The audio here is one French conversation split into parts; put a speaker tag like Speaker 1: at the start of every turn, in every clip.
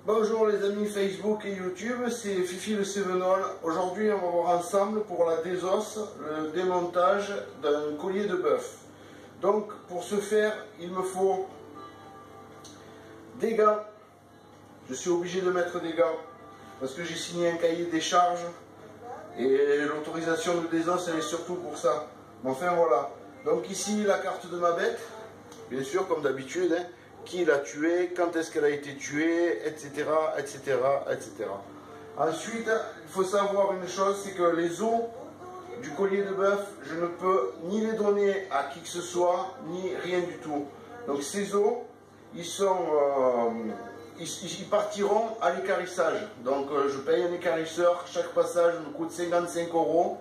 Speaker 1: Bonjour les amis Facebook et YouTube, c'est Fifi le Cévenol. Aujourd'hui on va voir ensemble pour la désosse, le démontage d'un collier de bœuf. Donc pour ce faire, il me faut des gants. Je suis obligé de mettre des gants parce que j'ai signé un cahier des charges et l'autorisation de désosse elle est surtout pour ça. Mais enfin voilà. Donc ici la carte de ma bête, bien sûr comme d'habitude, hein. Qui l'a tué, quand est-ce qu'elle a été tuée, etc., etc., etc. Ensuite, il faut savoir une chose, c'est que les os du collier de bœuf, je ne peux ni les donner à qui que ce soit, ni rien du tout. Donc ces os, ils partiront à l'équarrissage. Donc je paye un équarrisseur, chaque passage me coûte 55 €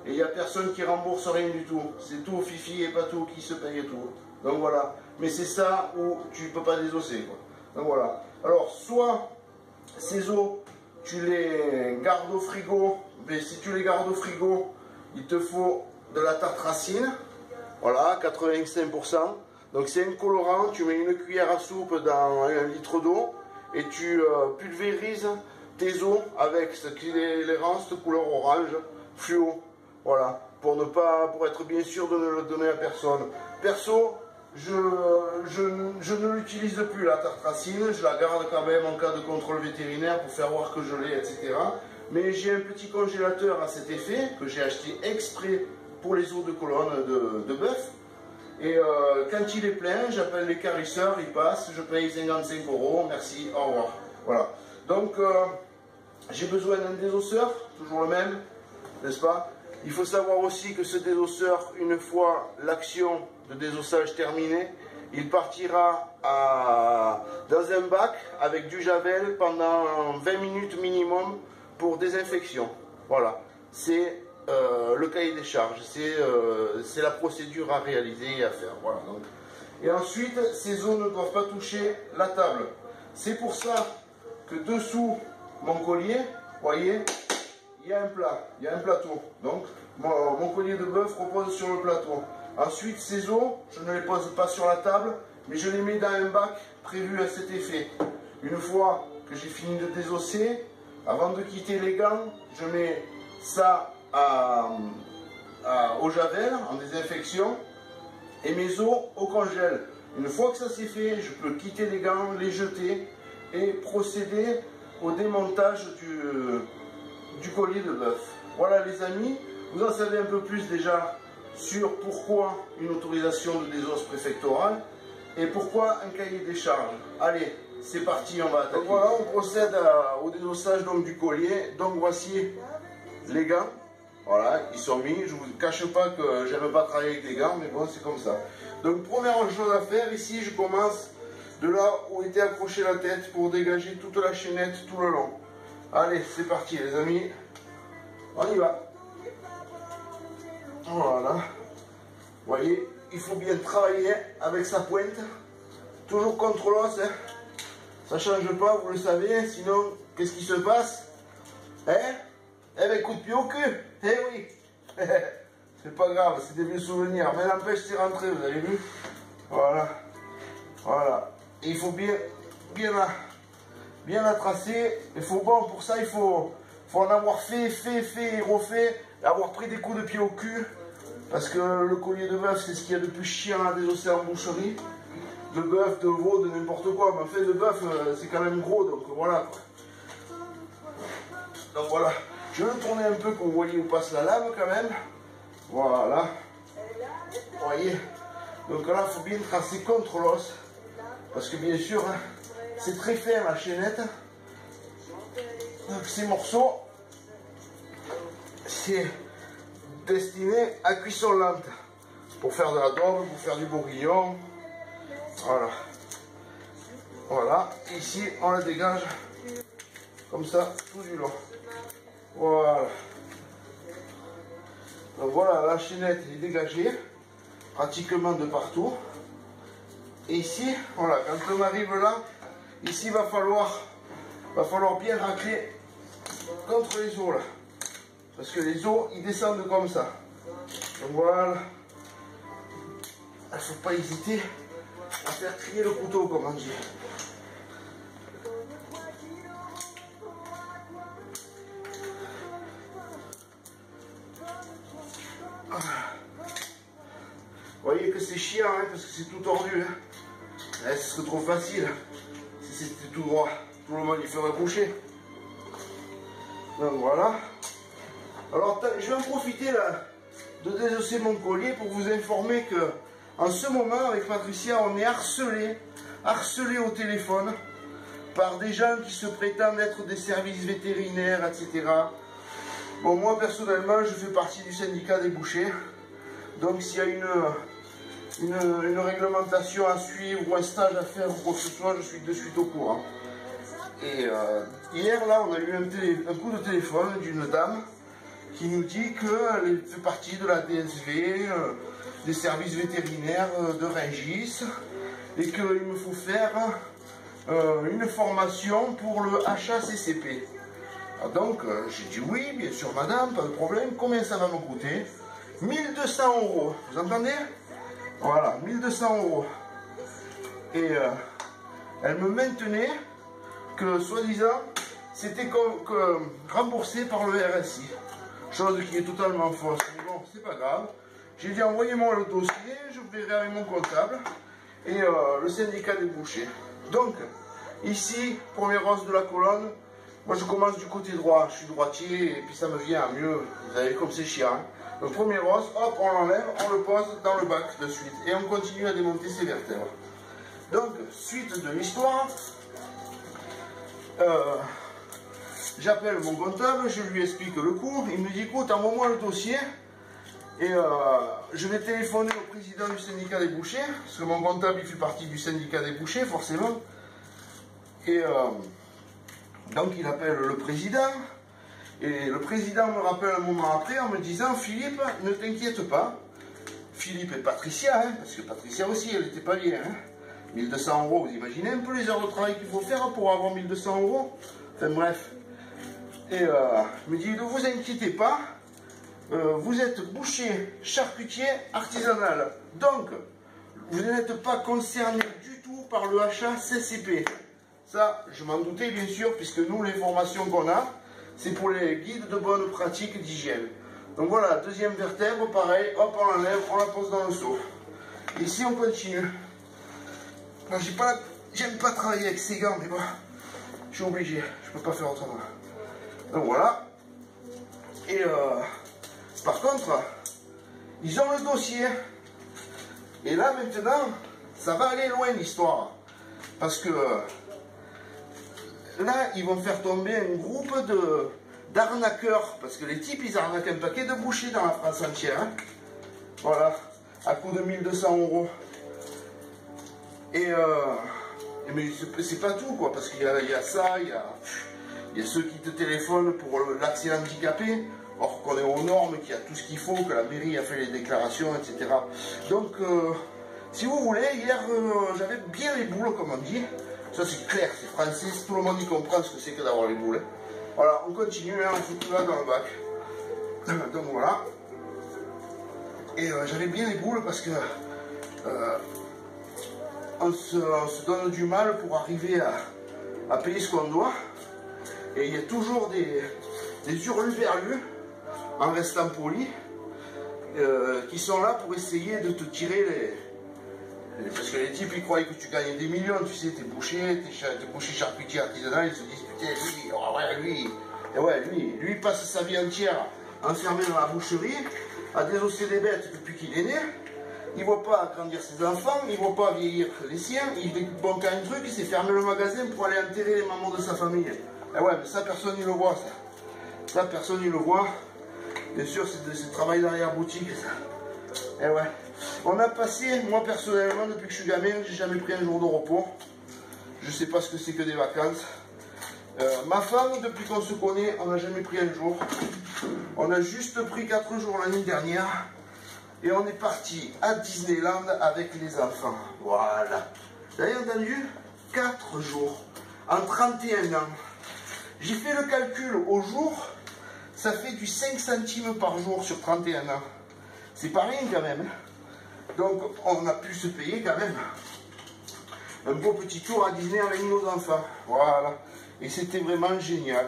Speaker 1: et il n'y a personne qui rembourse rien du tout. C'est tout au Fifi et pas tout qui se paye tout. Donc voilà, mais c'est ça où tu ne peux pas désosser, quoi. Donc voilà. Alors, soit ces os, tu les gardes au frigo, mais si tu les gardes au frigo, il te faut de la tartracine, voilà, 85%. Donc c'est un colorant, tu mets une cuillère à soupe dans 1 litre d'eau et tu pulvérises tes os avec ce qui les rend cette couleur orange, fluo, voilà, pour être bien sûr de ne le donner à personne. Perso, je ne l'utilise plus la tartracine, je la garde quand même en cas de contrôle vétérinaire pour faire voir que je l'ai, etc. Mais j'ai un petit congélateur à cet effet que j'ai acheté exprès pour les os de colonne de bœuf. Et quand il est plein, j'appelle l'équarrisseur, il passe, je paye 55 €, merci, au revoir. Voilà. Donc j'ai besoin d'un désosseur, toujours le même, n'est-ce pas? Il faut savoir aussi que ce désosseur, une fois l'action de désossage terminée, il partira dans un bac avec du javel pendant 20 minutes minimum pour désinfection. Voilà, c'est le cahier des charges, c'est la procédure à réaliser et à faire. Voilà, donc. Et ensuite, ces os ne doivent pas toucher la table. C'est pour ça que dessous mon collier, voyez, il y a un plat, il y a un plateau. Donc, mon collier de bœuf repose sur le plateau. Ensuite, ces os, je ne les pose pas sur la table, mais je les mets dans un bac prévu à cet effet. Une fois que j'ai fini de désosser, avant de quitter les gants, je mets ça au javel, en désinfection, et mes os au congèle. Une fois que ça c'est fait, je peux quitter les gants, les jeter, et procéder au démontage du collier de bœuf. Voilà les amis, vous en savez un peu plus déjà sur pourquoi une autorisation de désosse préfectorale et pourquoi un cahier des charges. Allez, c'est parti, on va attaquer. Donc voilà, on procède au désossage donc, du collier. Donc voici les gants. Voilà, ils sont mis. Je ne vous cache pas que j'aime pas travailler avec des gants, mais bon, c'est comme ça. Donc première chose à faire, ici je commence de là où était accrochée la tête pour dégager toute la chaînette tout le long. Allez, c'est parti les amis, on y va. Voilà, vous voyez, il faut bien travailler avec sa pointe, toujours contre l'os, hein. Ça ne change pas, vous le savez, sinon, qu'est-ce qui se passe? Hein? Eh ben, coup de pied au cul, eh oui. C'est pas grave, c'est des vieux souvenirs, mais n'empêche, c'est rentré, vous avez vu? Voilà, voilà, et il faut bien la tracer. Il faut, bon, pour ça il faut en avoir fait et refait, avoir pris des coups de pied au cul, parce que le collier de bœuf c'est ce qu'il y a de plus chiant à désosser en boucherie, de bœuf, de veau, de n'importe quoi, mais en fait le bœuf c'est quand même gros, donc voilà. Donc voilà, je vais le tourner un peu pour que vous voyez où passe la lame quand même, voilà, vous voyez, donc là il faut bien tracer contre l'os, parce que bien sûr, hein, c'est très fin la chaînette. Donc ces morceaux, c'est destiné à cuisson lente. Pour faire de la daube, pour faire du bourguignon. Voilà. Voilà. Ici, on la dégage comme ça, tout du long. Voilà. Donc voilà, la chaînette est dégagée, pratiquement de partout. Et ici, voilà, quand on arrive là, ici il va falloir bien racler contre les os là. Parce que les os, ils descendent comme ça. Donc voilà. Il ne faut pas hésiter à faire crier le couteau, comme on dit. Vous voyez que c'est chiant, hein, parce que c'est tout tordu. Hein. Eh, ce serait trop facile. Si c'était tout droit, tout le monde il ferait boucher. Donc voilà. Alors je vais en profiter là de désosser mon collier pour vous informer que en ce moment avec Patricia on est harcelé au téléphone par des gens qui se prétendent être des services vétérinaires, etc. Bon, moi personnellement je fais partie du syndicat des bouchers, donc s'il y a une réglementation à suivre ou un stage à faire ou quoi que ce soit, je suis de suite au courant. Et hier là on a eu un coup de téléphone d'une dame qui nous dit qu'elle fait partie de la DSV, des services vétérinaires de Rungis, et qu'il me faut faire une formation pour le HACCP. Donc j'ai dit oui, bien sûr madame, pas de problème. Combien ça va me coûter? 1200 €, vous entendez? Voilà, 1200 €. Et elle me maintenait que soi-disant c'était remboursé par le RSI. Chose qui est totalement fausse. Mais bon, c'est pas grave. J'ai dit envoyez-moi le dossier, je verrai avec mon comptable et le syndicat des bouchers. Donc, ici, première hausse de la colonne. Moi je commence du côté droit, je suis droitier et puis ça me vient à mieux. Vous savez comme c'est chiant. Hein. Donc première hausse, hop, on l'enlève, on le pose dans le bac de suite. Et on continue à démonter ses vertèbres. Donc, suite de l'histoire. J'appelle mon comptable, je lui explique le cours, il me dit écoute, envoie-moi le dossier et je vais téléphoner au président du syndicat des bouchers, parce que mon comptable il fait partie du syndicat des bouchers forcément, et donc il appelle le président, et le président me rappelle un moment après en me disant Philippe, ne t'inquiète pas, Philippe et Patricia, hein, parce que Patricia aussi elle n'était pas bien, hein. 1200 €, vous imaginez un peu les heures de travail qu'il faut faire pour avoir 1200 €, enfin bref. Et il me dit, ne vous inquiétez pas, vous êtes boucher, charcutier, artisanal. Donc, vous n'êtes pas concerné du tout par le HACCP. Ça, je m'en doutais bien sûr, puisque nous, les formations qu'on a, c'est pour les guides de bonne pratique d'hygiène. Donc voilà, deuxième vertèbre, pareil, hop, on l'enlève, on la pose dans le seau. Ici, on continue. Moi, j'aime pas travailler avec ces gants, mais bon, je suis obligé, je peux pas faire autrement. Donc voilà. Et par contre, ils ont le dossier. Et là maintenant, ça va aller loin l'histoire. Parce que là, ils vont faire tomber un groupe d'arnaqueurs. Parce que les types, ils arnaquent un paquet de bouchers dans la France entière. Hein. Voilà. À coût de 1200 €. Et mais c'est pas tout, quoi. Parce qu'il y a ça, il y a ceux qui te téléphonent pour l'accès handicapé, or qu'on est aux normes, qu'il y a tout ce qu'il faut, que la mairie a fait les déclarations, etc. Donc, si vous voulez, hier, j'avais bien les boules, comme on dit. Ça, c'est clair, c'est français, tout le monde y comprend ce que c'est que d'avoir les boules. Hein. Voilà, on continue, hein, on fout tout là dans le bac. Donc voilà. Et j'avais bien les boules parce que on se donne du mal pour arriver à payer ce qu'on doit. Et il y a toujours des hurluberlus, en restant poli, qui sont là pour essayer de te tirer parce que les types ils croient que tu gagnes des millions, tu sais, t'es boucher charcutier artisanal, ils se disent putain lui, oh ouais lui, et ouais lui il passe sa vie entière enfermé dans la boucherie, à désosser des bêtes depuis qu'il est né, il ne voit pas grandir ses enfants, il ne voit pas vieillir les siens, il bon qu'à un truc, il s'est fermé le magasin pour aller enterrer les mamans de sa famille. Et ouais, mais ça personne ne le voit, ça. Ça personne ne le voit. Bien sûr, c'est du travail d'arrière-boutique, ça. Et ouais. On a passé, moi personnellement, depuis que je suis gamin, j'ai jamais pris un jour de repos. Je sais pas ce que c'est que des vacances. Ma femme, depuis qu'on se connaît, on n'a jamais pris un jour. On a juste pris 4 jours l'année dernière. Et on est parti à Disneyland avec les enfants. Voilà. Vous avez entendu? 4 jours. En 31 ans. J'ai fait le calcul au jour. Ça fait du 5 centimes par jour sur 31 ans. C'est pas rien quand même. Donc on a pu se payer quand même un beau petit tour à Disney avec nos enfants. Voilà. Et c'était vraiment génial.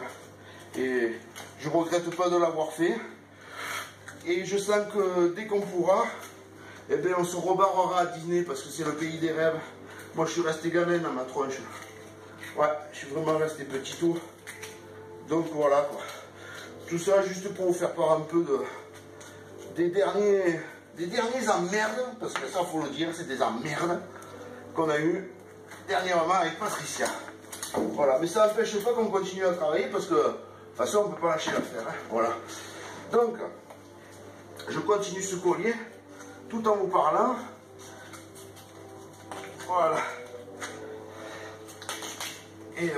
Speaker 1: Et je ne regrette pas de l'avoir fait. Et je sens que dès qu'on pourra, eh bien on se rebarrera à Disney parce que c'est le pays des rêves. Moi je suis resté gamin dans ma tronche. Ouais, je suis vraiment resté petit tout. Donc voilà quoi. Tout ça juste pour vous faire part un peu des derniers emmerdes, parce que ça faut le dire, c'est des emmerdes qu'on a eu dernièrement avec Patricia. Voilà, mais ça n'empêche pas qu'on continue à travailler parce que de toute façon on ne peut pas lâcher l'affaire. Hein, voilà. Donc, je continue ce collier tout en vous parlant. Voilà. Et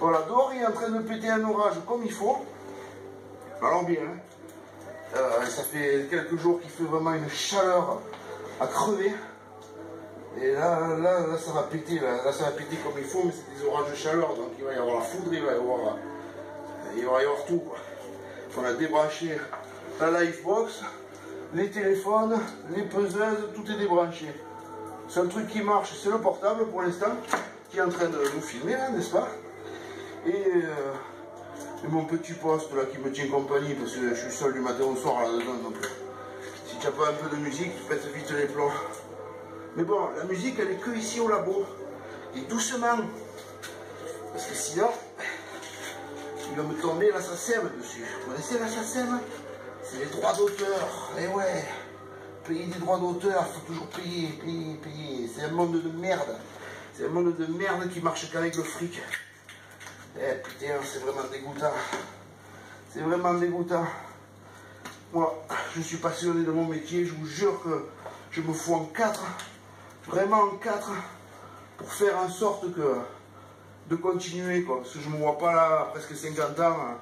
Speaker 1: voilà, dehors il est en train de péter un orage comme il faut. Alors bien, hein. Ça fait quelques jours qu'il fait vraiment une chaleur à crever. Et là, ça va péter, là, ça va péter comme il faut, mais c'est des orages de chaleur, donc il va y avoir la foudre, il va y avoir tout, quoi. On a débranché la Livebox, les téléphones, les puzzles, tout est débranché. Seul truc qui marche, c'est le portable pour l'instant, qui est en train de nous filmer, n'est-ce pas? Et mon petit poste là qui me tient compagnie, parce que je suis seul du matin au soir là-dedans, donc si tu n'as pas un peu de musique, tu pètes vite les plombs. Mais bon, la musique, elle est que ici au labo. Et doucement. Parce que sinon, il va me tomber la SACEM dessus. Vous connaissez la SACEM? C'est les droits d'auteur. Eh ouais. Payer des droits d'auteur, il faut toujours payer. C'est un monde de merde. C'est un monde de merde qui marche qu'avec le fric. Eh putain, c'est vraiment dégoûtant. C'est vraiment dégoûtant. Moi, je suis passionné de mon métier. Je vous jure que je me fous en quatre. Vraiment en quatre, pour faire en sorte de continuer, quoi. Parce que je ne me vois pas là, à presque 50 ans,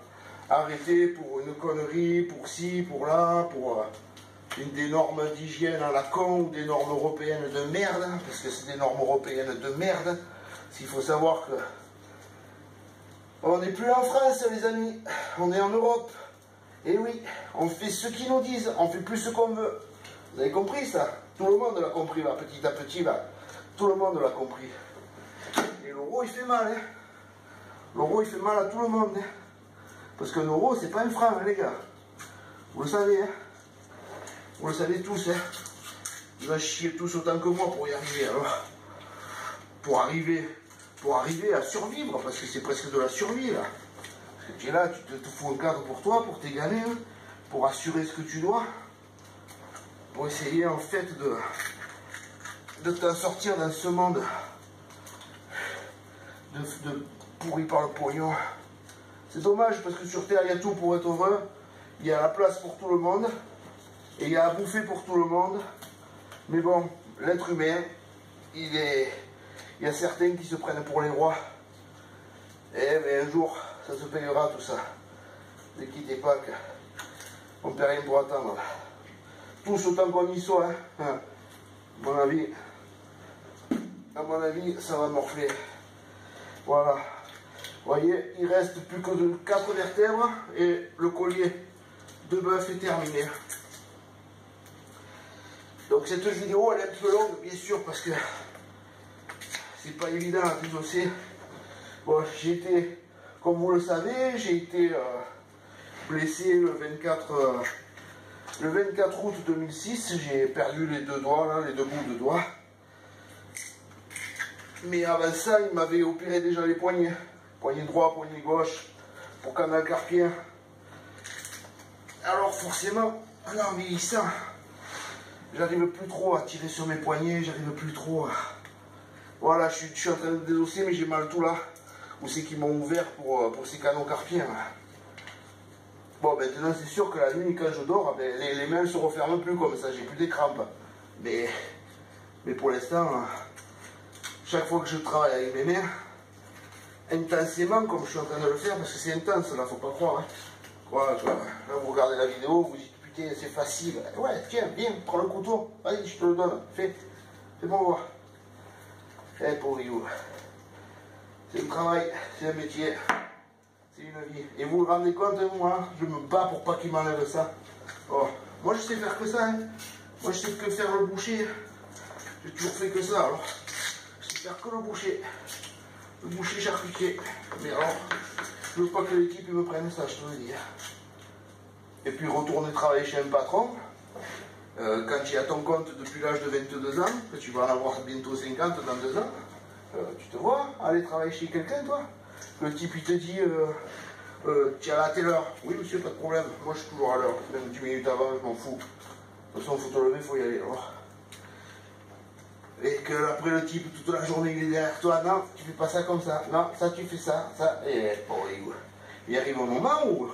Speaker 1: arrêter pour une connerie, pour ci, pour là, pour des normes d'hygiène à la con ou des normes européennes de merde, parce que c'est des normes européennes de merde. S'il faut savoir que on n'est plus en France, les amis, on est en Europe. Et oui, on fait ce qu'ils nous disent, on fait plus ce qu'on veut. Vous avez compris ça? Tout le monde l'a compris, là, petit à petit, là. Tout le monde l'a compris. Et l'euro, il fait mal, hein. L'euro, il fait mal à tout le monde, hein. Parce qu'un euro, c'est pas un franc, hein, les gars. Vous le savez, hein. Vous le savez tous, hein. Vous en chiez tous autant que moi pour y arriver, alors. Pour arriver à survivre, parce que c'est presque de la survie, là. Parce que tu es là, tu te fous un cadre pour toi, pour tes galets, hein, pour assurer ce que tu dois. Pour essayer en fait de t'en sortir dans ce monde de pourri par le pognon. C'est dommage parce que sur Terre il y a tout pour être heureux, il y a la place pour tout le monde et il y a à bouffer pour tout le monde. Mais bon, l'être humain, il y a certains qui se prennent pour les rois. Eh mais un jour, ça se payera tout ça. Ne quittez pas qu'on ne perd rien pour attendre. Tous autant qu'on y soit, hein. À mon avis, ça va morfler. Voilà. Vous voyez, il reste plus que 4 vertèbres et le collier de bœuf est terminé. Donc cette vidéo, elle est un peu longue, bien sûr, parce que c'est pas évident à désosser. Bon, j'ai été, comme vous le savez, j'ai été blessé le 24 août 2006, j'ai perdu les deux doigts, là, les deux bouts de doigts. Mais avant ça, il m'avait opéré déjà les poignets. Poignet droit, poignet gauche, pour canal carpien. Alors forcément, en vieillissant, j'arrive plus trop à tirer sur mes poignets, j'arrive plus trop à... Voilà, je suis en train de désosser, mais j'ai mal tout là. Où c'est qu'ils m'ont ouvert pour ces canaux carpiens. Bon, maintenant c'est sûr que la nuit, quand je dors, ben, les mains ne se referment plus comme ça, j'ai plus des crampes. Mais pour l'instant, chaque fois que je travaille avec mes mains, intensément, comme je suis en train de le faire, parce que c'est intense là, faut pas croire. Hein. Voilà, là vous regardez la vidéo, vous dites putain c'est facile. Ouais, tiens, viens, prends le couteau, vas-y, je te le donne, fais-moi voir. Eh pour you. C'est un travail, c'est un métier. C'est une vie. Et vous vous rendez compte, moi, je me bats pour pas qu'il m'enlève ça. Oh. Moi, je sais faire que ça. Hein. Moi, je sais que faire le boucher. J'ai toujours fait que ça. Alors, je sais faire que le boucher. Le boucher charcutier. Mais alors, je veux pas que l'équipe me prenne ça, je te le dis. puis retourner travailler chez un patron. Quand tu es à ton compte depuis l'âge de 22 ans, que tu vas en avoir bientôt 50 dans 2 ans, tu te vois aller travailler chez quelqu'un, toi? Le type il te dit tu es à telle heure. Oui monsieur, pas de problème, moi je suis toujours à l'heure, même 10 minutes avant, je m'en fous. De toute façon, il faut te lever, il faut y aller. Alors. Et que après le type, toute la journée, il est derrière toi. Non, tu fais pas ça comme ça. Non, ça tu fais ça. Et bon, il arrive un moment où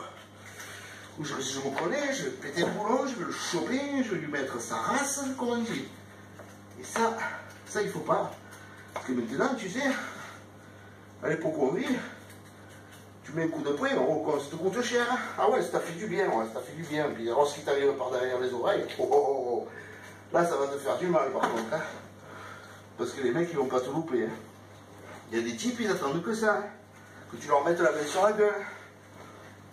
Speaker 1: je me connais, je vais péter le boulon, je vais le choper, je vais lui mettre sa race, comme on dit. Et ça il faut pas. Parce que maintenant, tu sais, à l'époque où on vit, tu mets un coup de poing, ça te coûte cher. Hein. Ah ouais, ça t'a fait du bien, ouais, ça t'a fait du bien. Puis alors, ce qui t'arrive par derrière les oreilles, là, ça va te faire du mal, par contre. Hein. Parce que les mecs, ils vont pas te louper. Hein. Il y a des types, ils attendent que ça. Hein. Que tu leur mettes la main sur la gueule.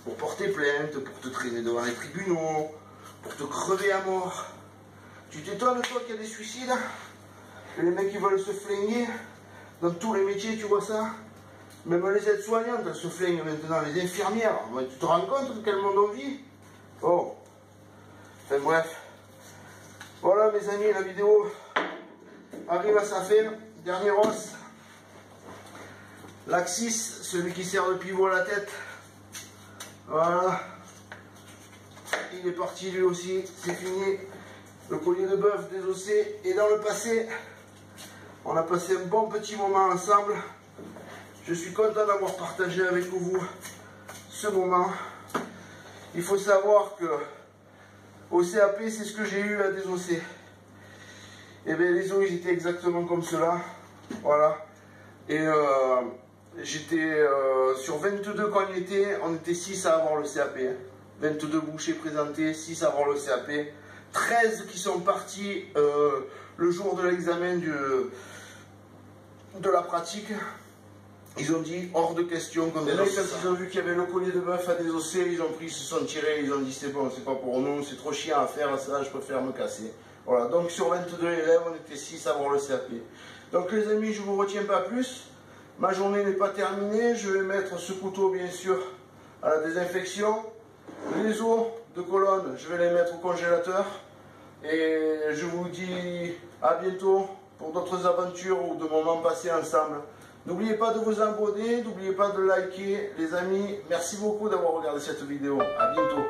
Speaker 1: Pour porter plainte, pour te traîner devant les tribunaux, pour te crever à mort. Tu t'étonnes, toi, qu'il y a des suicides? Et les mecs, ils veulent se flinguer. Dans tous les métiers, tu vois ça? Même les aides-soignantes, elles se flinguent maintenant, les infirmières. Tu te rends compte de quel monde on vit? Oh. Enfin bref. Voilà mes amis, la vidéo arrive à sa fin. Dernier os. L'axis, celui qui sert de pivot à la tête. Voilà. Il est parti lui aussi, c'est fini. Le collier de bœuf désossé. Et dans le passé, on a passé un bon petit moment ensemble. Je suis content d'avoir partagé avec vous ce moment. Il faut savoir que au CAP, c'est ce que j'ai eu à désosser. Et bien les os, ils étaient exactement comme cela. Voilà. Et j'étais sur 22 quand on était 6 à avoir le CAP. 22 bouchers présentés, 6 à avoir le CAP. 13 qui sont partis le jour de l'examen de la pratique. Ils ont dit hors de question qu'on désosse. Les mecs, quand ils ont vu qu'il y avait le collier de bœuf à désosser, ils ont pris, ils se sont tirés, ils ont dit c'est bon, c'est pas pour nous, c'est trop chiant à faire ça, je préfère me casser. Voilà, donc sur 22 élèves, on était 6 à avoir le CAP. Donc les amis, je ne vous retiens pas plus. Ma journée n'est pas terminée. Je vais mettre ce couteau, bien sûr, à la désinfection. Les os de colonne, je vais les mettre au congélateur. Et je vous dis à bientôt pour d'autres aventures ou de moments passés ensemble. N'oubliez pas de vous abonner, n'oubliez pas de liker, les amis. Merci beaucoup d'avoir regardé cette vidéo. À bientôt.